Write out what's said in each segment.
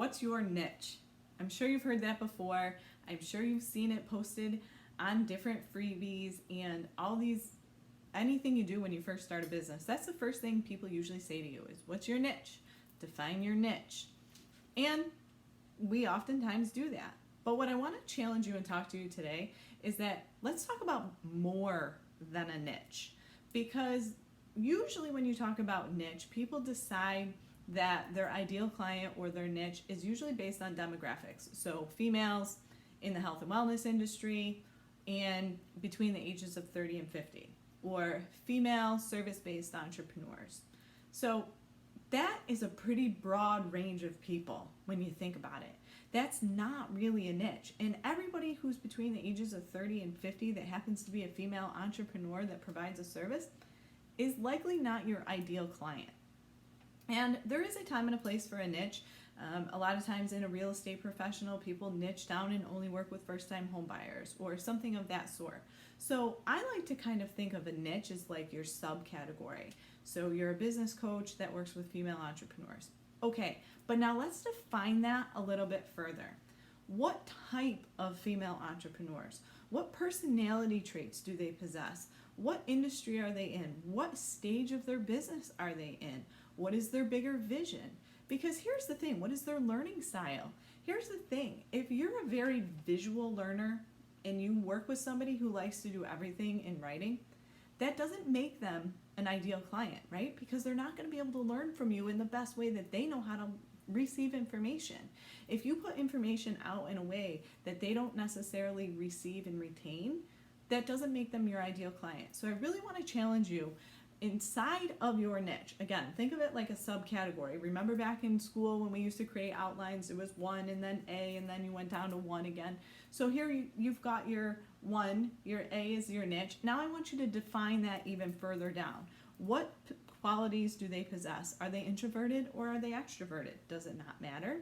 What's your niche? I'm sure you've heard that before. I'm sure you've seen it posted on different freebies and all these, anything you do when you first start a business. That's the first thing people usually say to you is, what's your niche? Define your niche. And we oftentimes do that. But what I want to challenge you and talk to you today is that let's talk about more than a niche. Because usually when you talk about niche, people decide that their ideal client or their niche is usually based on demographics. So females in the health and wellness industry and between the ages of 30 and 50, or female service-based entrepreneurs. So that is a pretty broad range of people when you think about it. That's not really a niche. And everybody who's between the ages of 30 and 50 that happens to be a female entrepreneur that provides a service is likely not your ideal client. And there is a time and a place for a niche. A lot of times in a real estate professional, people niche down and only work with first-time home buyers or something of that sort. So I like to kind of think of a niche as like your subcategory. So you're a business coach that works with female entrepreneurs. Okay, but now let's define that a little bit further. What type of female entrepreneurs? What personality traits do they possess? What industry are they in? What stage of their business are they in? What is their bigger vision? Because here's the thing, what is their learning style? Here's the thing, if you're a very visual learner and you work with somebody who likes to do everything in writing, that doesn't make them an ideal client, right? Because they're not going to be able to learn from you in the best way that they know how to receive information. If you put information out in a way that they don't necessarily receive and retain, that doesn't make them your ideal client. So I really want to challenge you inside of your niche. Again, think of it like a subcategory. Remember back in school when we used to create outlines, it was 1 and then A and then you went down to 1 again. So here you've got your 1, your A is your niche. Now I want you to define that even further down. What qualities do they possess? Are they introverted or are they extroverted? Does it not matter?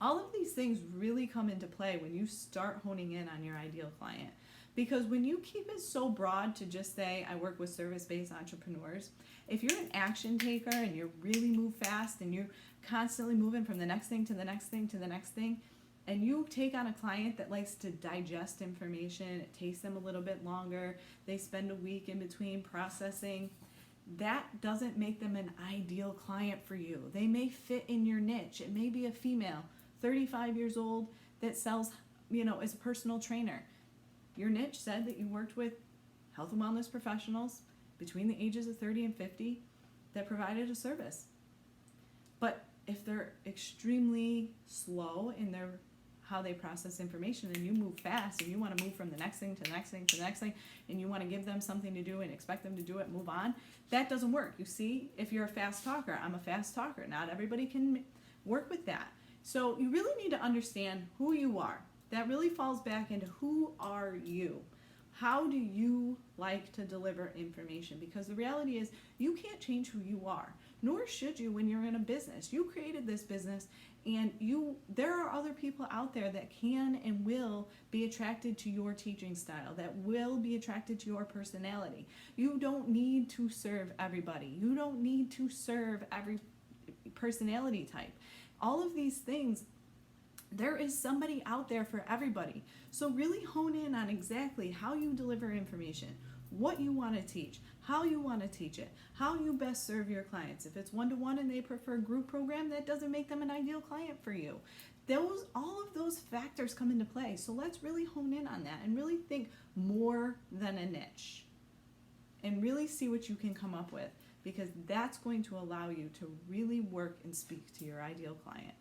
All of these things really come into play when you start honing in on your ideal client. Because when you keep it so broad to just say, I work with service-based entrepreneurs, if you're an action taker and you really move fast and you're constantly moving from the next thing to the next thing to the next thing, and you take on a client that likes to digest information, it takes them a little bit longer, they spend a week in between processing, that doesn't make them an ideal client for you. They may fit in your niche. It may be a female, 35 years old, that sells, as a personal trainer. Your niche said that you worked with health and wellness professionals between the ages of 30 and 50 that provided a service. But if they're extremely slow in how they process information and you move fast and you want to move from the next thing to the next thing to the next thing and you want to give them something to do and expect them to do it, move on, that doesn't work. You see, if you're a fast talker, I'm a fast talker. Not everybody can work with that. So you really need to understand who you are. That really falls back into who are you? How do you like to deliver information? Because the reality is you can't change who you are, nor should you when you're in a business. You created this business and there are other people out there that can and will be attracted to your teaching style, that will be attracted to your personality. You don't need to serve everybody. You don't need to serve every personality type. All of these things, there is somebody out there for everybody. So really hone in on exactly how you deliver information, what you want to teach, how you want to teach it, how you best serve your clients. If it's one-to-one and they prefer group program, that doesn't make them an ideal client for you. All of those factors come into play. So let's really hone in on that and really think more than a niche and really see what you can come up with, because that's going to allow you to really work and speak to your ideal client.